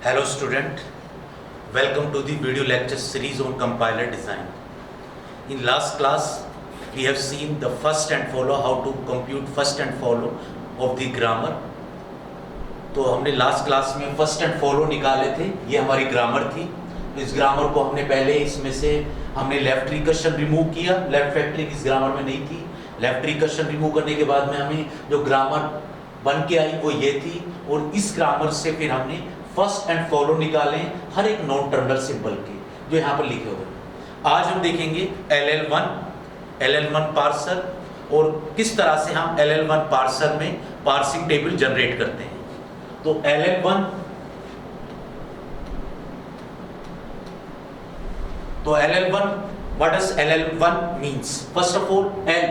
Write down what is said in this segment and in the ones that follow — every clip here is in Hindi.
Hello student, welcome to the video lecture series on compiler design. In last class we have seen the first and follow, how to compute first and follow of the grammar. तो हमने लास्ट क्लास में फर्स्ट एंड फॉलो निकाले थे, ये हमारी ग्रामर थी. तो इस ग्रामर को हमने पहले इसमें से हमने लेफ्ट रिकर्शन रिमूव किया, लेफ्ट फैक्टरिंग इस ग्रामर में नहीं थी. लेफ्ट रिकर्शन रिमूव करने के बाद में हमें जो ग्रामर बन के आई वो ये थी, और इस ग्रामर से फिर हमने फर्स्ट एंड फॉलो निकाले हर एक नॉन टर्मिनल सिंबल के, जो यहाँ पर लिखे हुए. आज हम देखेंगे LL1 पार्सर और किस तरह से हम LL1 पार्सर में पार्सिंग टेबल जनरेट करते हैं. तो LL1 what does LL1 means. First of all L,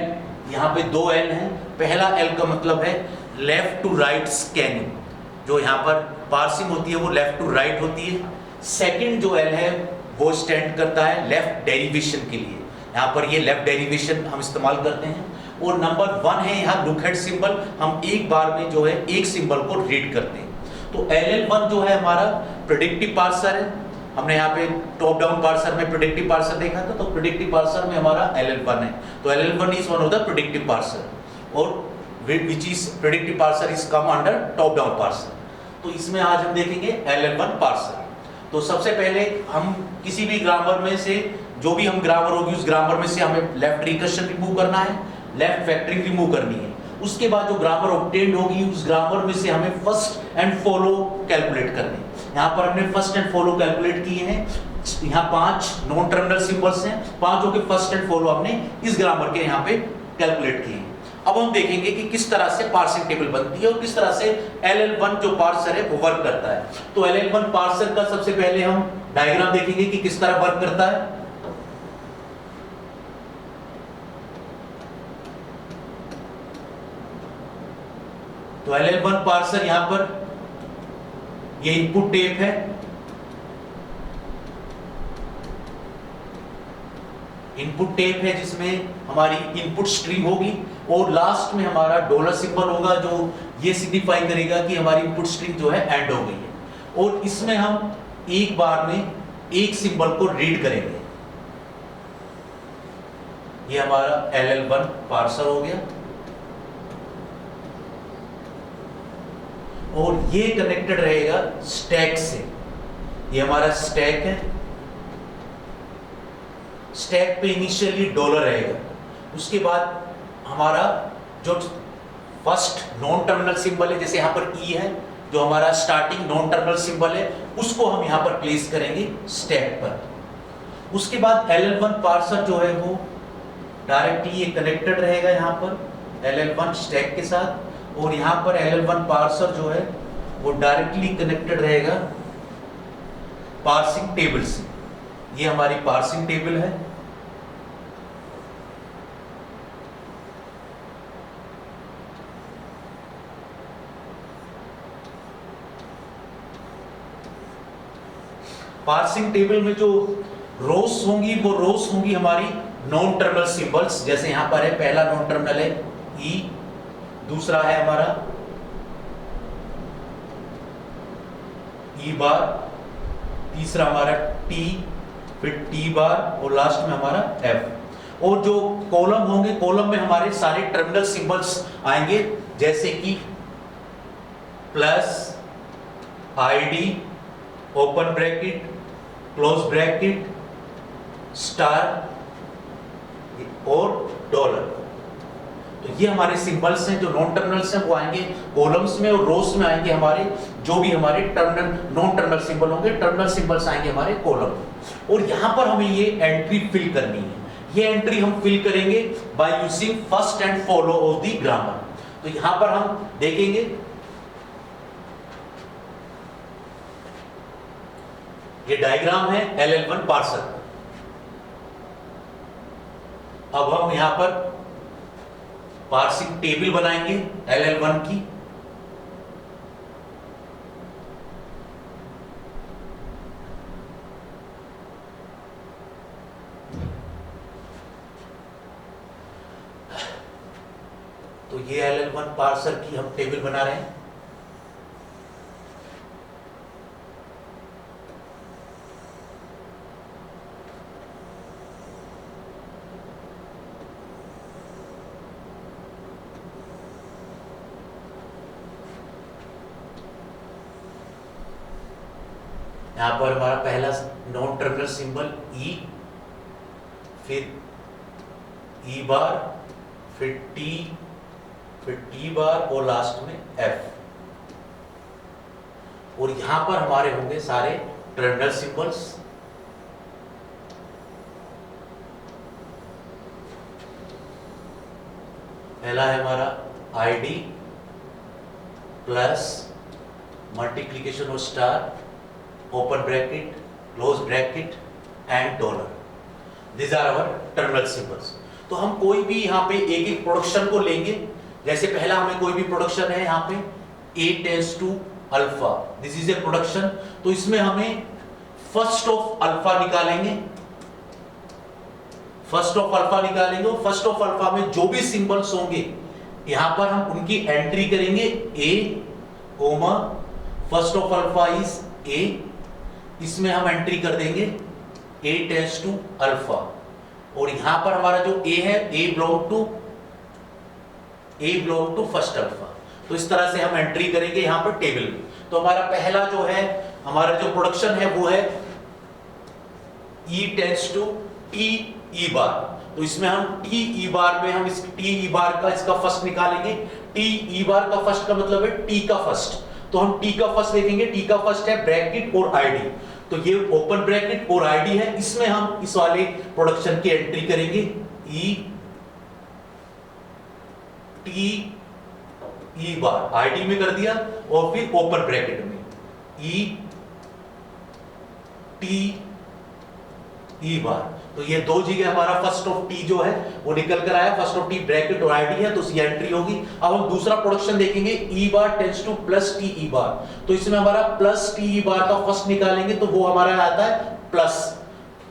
यहाँ पे दो L हैं. पहला L का मतलब है लेफ्ट टू राइट स्कैनिंग, जो यहाँ पर पार्सिंग होती है वो लेफ्ट टू राइट होती है. सेकंड जो L है वो स्टैंड करता है लेफ्ट डेरिवेशन के लिए, यहाँ पर ये लेफ्ट डेरिवेशन हम इस्तेमाल करते हैं. और नंबर 1 है यहाँ लुक हेड सिंबल, हम एक बार में जो है एक सिंबल को रीड करते हैं. तो LL1 जो है हमारा प्रेडिक्टिव पार्सर है. हमने यहाँ पे टॉप डाउन पार्सर में प्रेडिक्टिव पार्सर देखा था, तो प्रेडिक्टिव पार्सर में हमारा LL1 है. तो LL1 is one of the predictive parser, और which is predictive parser is come under top down parser. तो इसमें आज हम देखेंगे LL1 पार्सर. तो सबसे पहले हम किसी भी ग्रामर में से जो भी हम ग्रामर होगी उस ग्रामर में से हमें लेफ्ट रिकर्शन रिमूव करना है, लेफ्ट फैक्टरिंग रिमूव करनी है. उसके बाद जो ग्रामर ऑब्टेन्ड होगी उस ग्रामर में से हमें फर्स्ट एंड फॉलो कैलकुलेट करने हैं. यहाँ पर हमने फर्स्ट एंड फॉलो कैलकुलेट किए हैं. यहाँ 5 नॉन टर्मिनल सिंबल्स हैं, 5 के फर्स्ट एंड फॉलो हमने इस ग्रामर के यहाँ पे कैलकुलेट किए हैं. अब हम देखेंगे कि किस तरह से पार्सिंग टेबल बनती है और किस तरह से LL1 जो पार्सर है वो वर्क करता है. तो LL1 पार्सर का सबसे पहले हम डायग्राम देखेंगे कि किस तरह वर्क करता है. तो LL1 पार्सर यहां पर ये इनपुट टेप है, इनपुट टेप है जिसमें हमारी इनपुट स्ट्रीम होगी, और लास्ट में हमारा डॉलर सिंबल होगा जो ये सिग्निफाई करेगा कि हमारी इनपुट स्ट्रीम जो है एंड हो गई है. और इसमें हम एक बार में एक सिंबल को रीड करेंगे. ये हमारा LL1 पार्सर हो गया, और ये कनेक्टेड रहेगा स्टैक से. ये हमारा स्टैक है. स्टैक पे इनिशियली डॉलर रहेगा. उसके बाद हमारा जो फर्स्ट नॉन टर्मिनल सिंबल है, जैसे यहाँ पर E है जो हमारा स्टार्टिंग नॉन टर्मिनल सिंबल है, उसको हम यहाँ पर प्लेस करेंगे स्टैक पर. उसके बाद LL1 पार्सर जो है वो डायरेक्टली ये कनेक्टेड रहेगा यहाँ पर LL1 स्टैक के साथ, और यहाँ पर LL1 पार्सर जो है वो डायरेक्टली कनेक्टेड रहेगा पार्सिंग टेबल से. ये हमारी पार्सिंग टेबल है. पार्सिंग टेबल में जो रोस होंगी वो रोस होंगी हमारी नॉन टर्मिनल सिंबल्स. जैसे यहां पर है पहला नॉन टर्मिनल है E, दूसरा है हमारा E बार, तीसरा हमारा T, फिर T बार, और लास्ट में हमारा F. और जो कॉलम होंगे, कॉलम में हमारे सारे टर्मिनल सिंबल्स आएंगे, जैसे कि plus, ID, open bracket, close bracket, star और डॉलर. तो ये हमारे सिंबल्स हैं जो नॉन टर्मिनल्स हैं, वो आएंगे कॉलम्स में, और रोस में आएंगे हमारे जो भी हमारे टर्मिनल नॉन टर्मिनल सिंबल होंगे, टर्मिनल सिंबल्स आएंगे हमारे कॉलम. और यहां पर हमें ये एंट्री फिल करनी है. ये एंट्री हम फिल करेंगे by using first and follow of the grammar. तो यहां पर हम देखेंगे ये डायग्राम है LL1 पार्सर. अब हम यहां पर पार्सिंग टेबल बनाएंगे LL1 की. तो ये LL1 पार्सर की हम टेबल बना रहे हैं. यहाँ पर हमारा पहला नॉन टर्मिनल सिंबल ई, फिर ई बार, फिर टी, फिर टी बार और लास्ट में एफ। और यहां पर हमारे होंगे सारे टर्मिनल सिंबल्स। पहला है हमारा आईडी प्लस मल्टीप्लिकेशन और star, open bracket, close bracket and dollar. This are our terminal symbols. तो हम कोई भी यहाँ पे एक एक प्रोडक्शन को लेंगे। जैसे पहला हमें कोई भी प्रोडक्शन है यहाँ पे A tends to alpha, this is a production. तो इसमें हमें फर्स्ट ऑफ अल्फा निकालेंगे, फर्स्ट ऑफ अल्फा निकालेंगे और फर्स्ट ऑफ अल्फा में जो भी सिंबल्स होंगे यहां पर हम उनकी एंट्री करेंगे। A comma first of alpha is A, इसमें हम एंट्री कर देंगे A टेंड्स टू अल्फा। और यहां पर हमारा जो A है A belong to first alpha. तो इस तरह से हम एंट्री करेंगे यहां पर टेबल में। तो हमारा पहला जो है, हमारा जो प्रोडक्शन है वो है E tends to T E bar. तो इसमें हम T E बार में हम इस T E बार का इसका फर्स्ट निकालेंगे। T E बार का फर्स्ट का मतलब है T का फर्स्ट। तो हम T का फर्स्ट देखेंगे। T का फर्स्ट है ब्रैकेट और आईडी, तो ये ओपन ब्रैकेट और आईडी है। इसमें हम इस वाले प्रोडक्शन की एंट्री करेंगे E T E बार, आईडी में कर दिया और फिर ओपन ब्रैकेट में E T E बार। तो ये दो जगह हमारा फर्स्ट ऑफ T जो है वो निकल कर आया। फर्स्ट ऑफ T ब्रैकेट और आईडी है तो उसकी एंट्री होगी। अब हम दूसरा प्रोडक्शन देखेंगे E bar tends to plus T E bar. तो इसमें हमारा प्लस T E बार का फर्स्ट निकालेंगे तो वो हमारा आता है प्लस।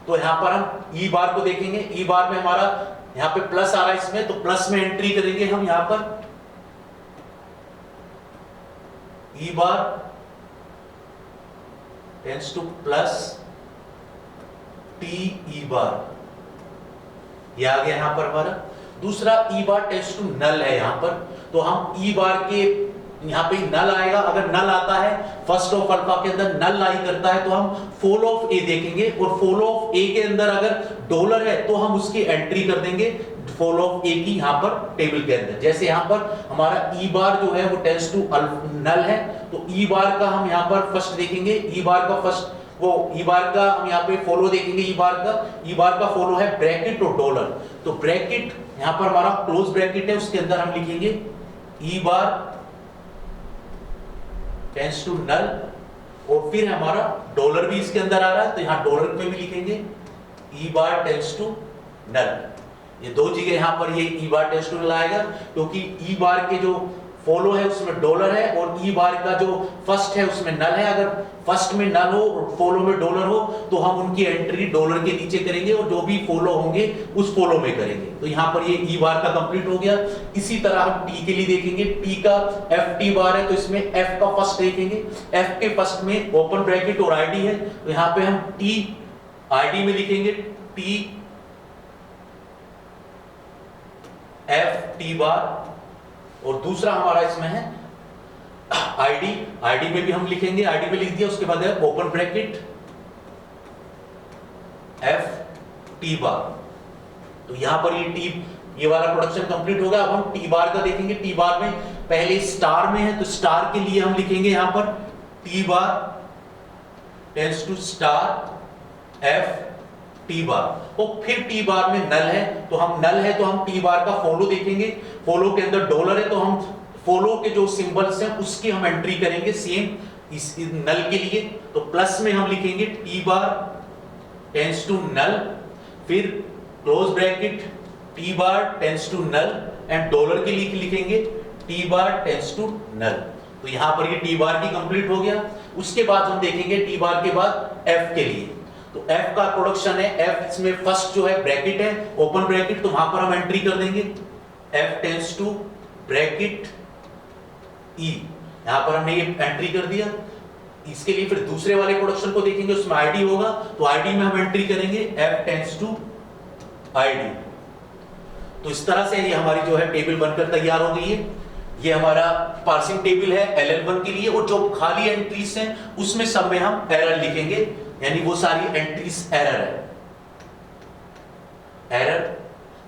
तो यहां पर हम E बार को देखेंगे। E बार में हमारा यहां पे प्लस आ रहा है इसमें, तो प्लस में एंट्री करेंगे हम यहां पर E bar tends to plus T E bar, ये आ गया यहां पर हमारा। दूसरा E bar tends to null है यहां पर। तो हम E बार के यहां पे नल आएगा। अगर नल आता है फर्स्ट ऑफ अल्फा के अंदर नल लाई करता है तो हम फॉल ऑफ A देखेंगे और फॉल ऑफ A के अंदर अगर डॉलर है तो हम उसकी एंट्री कर देंगे फॉल ऑफ A की यहां पर टेबल के अंदर। जैसे यहां पर हमारा E बार जो है वो टेंड्स टू नल है, तो E बार का हम यहां पर फर्स्ट देखेंगे। E बार का फर्स्ट वो E बार का हम यहाँ पे फॉलो देखेंगे। E बार का फॉलो है ब्रैकेट और डॉलर। तो ब्रैकेट यहाँ पर हमारा क्लोज ब्रैकेट है, उसके अंदर हम लिखेंगे E bar tends to null और फिर हमारा डॉलर भी इसके अंदर आ रहा है तो यहाँ डॉलर में भी लिखेंगे E bar tends to null. ये दो जगह यहाँ पर ये E bar tends to null आएगा क्योंकि E बार के जो फॉलो है उसमें डॉलर है और E बार का जो फर्स्ट है उसमें नल है। अगर फर्स्ट में नल हो और फॉलो में डॉलर हो तो हम उनकी एंट्री डॉलर के नीचे करेंगे और जो भी फॉलो होंगे उस फॉलो में करेंगे। तो यहाँ पर ये E बार का कंप्लीट हो गया। इसी तरह हम T के लिए देखेंगे। T का FT बार है तो इसमें F का फर्स्ट देखेंगे। F के फर्स्ट में ओपन ब्रैकेट और आईडी है तो यहाँ पे हम T आईडी में लिखेंगे T FT बार। और दूसरा हमारा इसमें है आईडी में भी हम लिखेंगे, आईडी में लिख दिया। उसके बाद है ओपन ब्रैकेट FT बार। तो यहां पर ये वाला प्रोडक्शन कंप्लीट होगा। अब हम T बार का देखेंगे। T बार में पहले स्टार में है तो स्टार के लिए हम लिखेंगे यहां पर T bar tends to star FT bar. और फिर T बार में नल है तो हम T बार का फॉलो देखेंगे। फॉलो के अंदर डॉलर है तो हम फॉलो के जो सिंबल्स हैं उसकी हम एंट्री करेंगे सेम इस नल के लिए। तो प्लस में हम लिखेंगे T bar tends to null, फिर close bracket T bar tends to null and dollar के लिए लिखेंगे T bar tends to null. तो यहां पर ये T बार की कंप्लीट हो गया। उसके बाद हम देखेंगे T बार के बाद F के लिए। तो F का प्रोडक्शन है। F इसमें फर्स्ट जो है ब्रैकेट है, ओपन ब्रैकेट, तो वहां पर हम एंट्री कर देंगे F tends to bracket E। यहां पर हमने ये एंट्री कर दिया। इसके लिए फिर दूसरे वाले प्रोडक्शन को देखेंगे, उसमें आईडी होगा तो आईडी में हम एंट्री करेंगे F टेंड्स टू आईडी। तो इस तरह से ये हमारी जो है टेबल बनकर तैयार हो गई है। ये हमारा पार्सिंग टेबल है LL1 के लिए, और जो खाली एंट्रीज हैं उसमें सब में हम एरर लिखेंगे, यानी वो सारी एंट्रीज एरर है, एरर,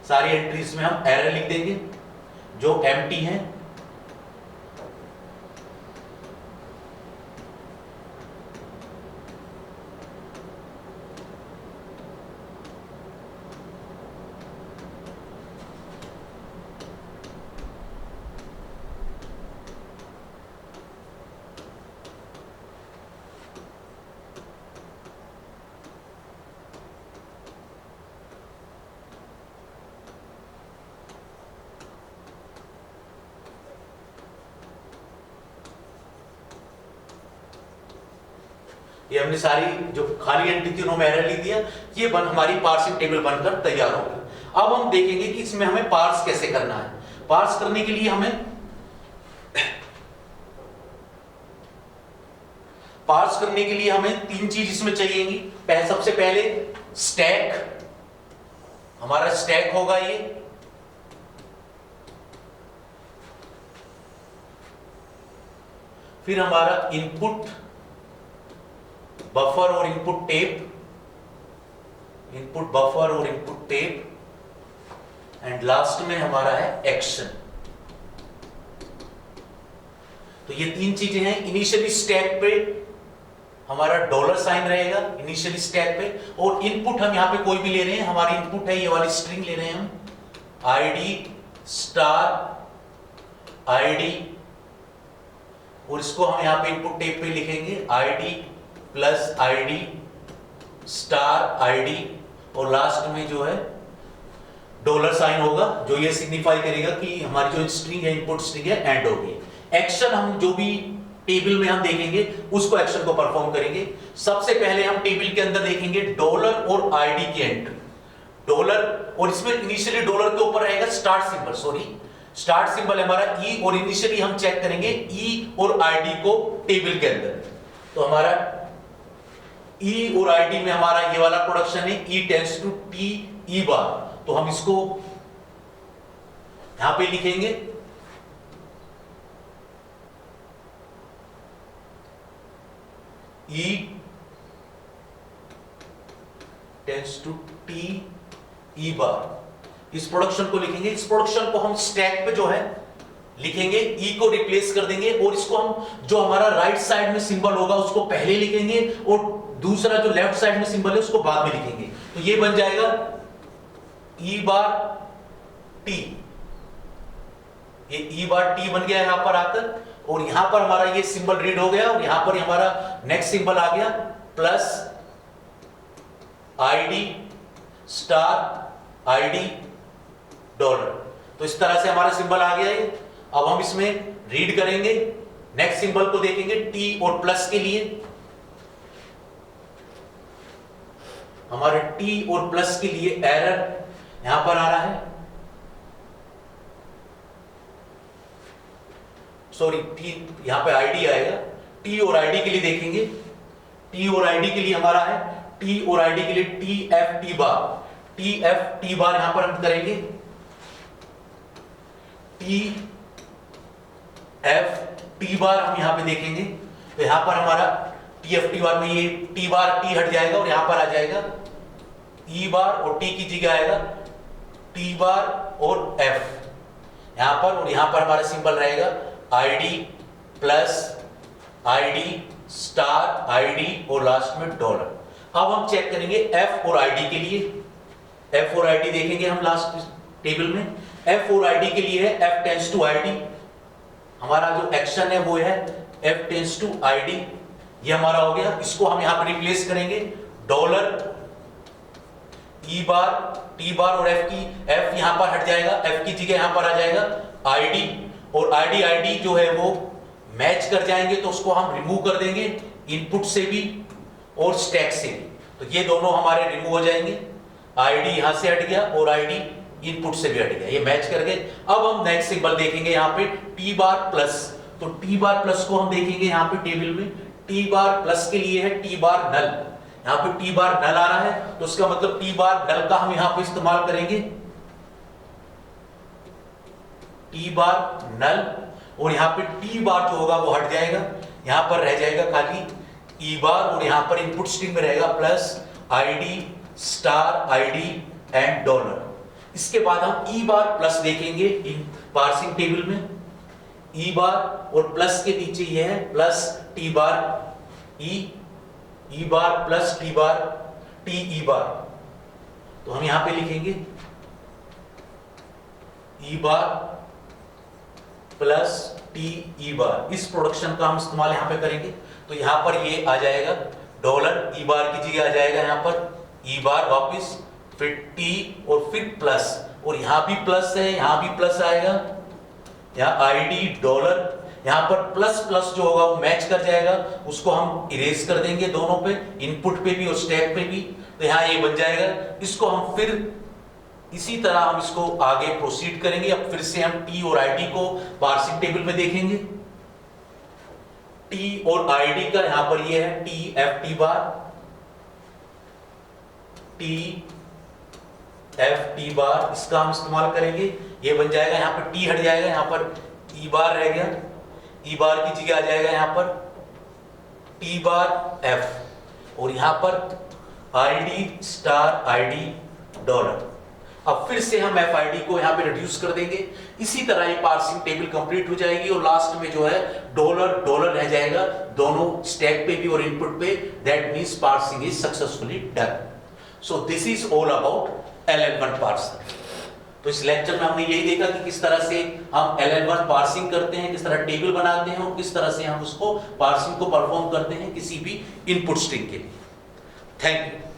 सारी एंट्रीज में हम एरर लिख देंगे जो एम्प्टी हैं। ये हमने सारी जो खाली एंट्री थी उन्होंने एरर लिख दिया, ये हमारी पार्सिंग टेबल बनकर तैयार होगी। अब हम देखेंगे कि इसमें हमें पार्स कैसे करना है। पार्स करने के लिए हमें तीन चीज इसमें चाहिएगी। सबसे पहले स्टैक, हमारा स्टैक होगा ये, फिर हमारा इनपुट बफर और इनपुट टेप, इनपुट बफर और इनपुट टेप, एंड लास्ट में हमारा है एक्शन। तो ये तीन चीजें हैं। इनिशियली स्टैक पे हमारा डॉलर साइन रहेगा इनिशियली स्टैक पे, और इनपुट हम यहां पे कोई भी ले रहे हैं, हमारी इनपुट है ये वाली स्ट्रिंग ले रहे हैं हम, आईडी स्टार आईडी, और इसको हम यहां पे इनपुट टेप पे लिखेंगे ID plus ID star ID, और लास्ट में जो है डॉलर साइन होगा जो ये सिग्निफाई करेगा कि हमारी जो स्ट्रिंग है इनपुट स्ट्रिंग है एंड हो गई। एक्शन हम जो भी टेबल में हम देखेंगे उसको एक्शन को परफॉर्म करेंगे। सबसे पहले हम टेबल के अंदर देखेंगे डॉलर और आईडी की एंट्री, डॉलर, और इसमें इनिशियली डॉलर के ऊपर रहेगा स्टार्ट सिंबल, स्टार्ट सिंबल हमारा ई, और इनिशियली हम चेक करेंगे ई और आईडी को टेबल के अंदर। तो हमारा ई और आईडी में हमारा ये वाला प्रोडक्शन है ई tends to T E bar, तो हम इसको यहां पे लिखेंगे ई टेंड्स टू टी ई बार, इस प्रोडक्शन को लिखेंगे। इस प्रोडक्शन को हम स्टैक पे जो है लिखेंगे, ई को रिप्लेस कर देंगे, और इसको हम जो हमारा राइट साइड में सिंबल होगा उसको पहले लिखेंगे, और दूसरा जो लेफ्ट साइड में सिंबल है उसको बाद में लिखेंगे। तो ये बन जाएगा ई बार टी, ये ई बार टी बन गया यहां पर आकर, और यहां पर हमारा ये सिंबल रीड हो गया, और यहां पर हमारा नेक्स्ट सिंबल आ गया plus ID star ID dollar. तो इस तरह से हमारा सिंबल आ गया है। अब हम इसमें रीड करेंगे, नेक्स्ट सिंबल को देखेंगे टी और प्लस के लिए, हमारे टी और प्लस के लिए एरर यहां पर आ रहा है, सॉरी टी, यहां पे आईडी आएगा, टी और आईडी के लिए देखेंगे, टी और आईडी के लिए हमारा है, टी और आईडी के लिए टी एफ टी बार यहां पर हम करेंगे, टी एफ टी बार हम यहां पे देखेंगे। तो यहां पर हमारा टी एफ टी बार में ये टी बार टी हट जाएगा और यहां पर आ जाएगा ई बार, और टी की जगह आएगा टी बार और एफ यहां पर, और यहां पर हमारा सिंबल रहेगा ID plus ID star ID और लास्ट में डॉलर। अब हम चेक करेंगे एफ और आईडी के लिए, एफ और आईडी देखेंगे हम लास्ट टेबल में। एफ और आईडी के लिए है एफ टेंड्स टू आईडी, हमारा जो एक्शन है वो है एफ टेंड्स टू आईडी, ये हमारा हो गया। इसको हम यहां पर रिप्लेस करेंगे डॉलर ई बार टी बार, और एफ की एफ यहां पर हट जाएगा, एफ की जगह यहां पर आ जाएगा आईडी, और आईडी जो है वो मैच कर जाएंगे, तो उसको हम रिमूव कर देंगे इनपुट से भी और स्टैक से भी, तो ये दोनों हमारे रिमूव हो जाएंगे। आईडी यहां से हट गया और आईडी इनपुट से भी हट गया, ये मैच कर गए। अब हम नेक्स्ट सिंबल देखेंगे यहाँ पे टी बार प्लस, तो टी बार प्लस को हम देखेंगे यहाँ पे टेबल में, टी बार प्लस के लिए है टी बार नल, यहाँ पे टी बार नल आ रहा है, तो उसका मतलब टी बार नल का हम यहाँ पे इस्तेमाल करेंगे, टी बार नल। और यहाँ पे टी बार जो होगा वो हट जाएगा, यहाँ पर रह जाएगा खाली ई बार, और यहाँ पर इनपुट स्ट्रिंग में रहेगा plus ID star ID and dollar. इसके बाद हम ई बार प्लस देखेंगे इन पार्सिंग टेबल में, ई बार और प्लस के नीचे ये है plus T bar E bar plus T bar T E bar. तो हम यहां पे लिखेंगे ई बार प्लस टी ई बार। इस प्रोडक्शन का हम इस्तेमाल यहां पे करेंगे। तो यहां पर ये आ जाएगा डॉलर ई बार की जगह आ जाएगा यहां पर ई बार वापस, फिर टी और फिर प्लस, और यहां भी प्लस है, यहां भी प्लस आएगा, यहाँ आईडी डॉलर, यहाँ पर प्लस प्लस जो होगा वो मैच कर जाएगा, उसको हम इरेज कर देंगे दोनों पे, इनपुट पे भी और स्टैक पे भी। तो यहाँ ये बन जाएगा। इसको हम फिर इसी तरह हम इसको आगे प्रोसीड करेंगे। अब फिर से हम टी और आईडी को पार्सिंग टेबल में देखेंगे। टी और आईडी का यहाँ पर ये है T F T bar, T F T bar, इसका हम इस्तेमाल करेंगे। ये बन जाएगा, यहाँ पर टी हट जाएगा, यहाँ पर ई बार रह गया, ई बार की जगह आ जाएगा यहाँ पर टी बार एफ, और यहाँ पर आईडी स्टार आईडी डॉलर। अब फिर से हम एफ आई डी को यहाँ पे रिड्यूस कर देंगे। इसी तरह ये पार्सिंग टेबल कंप्लीट हो जाएगी, और लास्ट में जो है डॉलर डॉलर रह जाएगा दोनों स्टैक पे भी और इनपुट पे। That means parsing is successfully done. So this is all about LL1 parser. तो इस लेक्चर में हमने यही देखा कि किस तरह से हम LL1 पार्सिंग करते हैं, किस तरह टेबल बनाते हैं और किस तरह से हम उसको पार्सिंग को परफॉर्म करते हैं किसी भी इनपुट स्ट्रिंग के लिए। Thank you.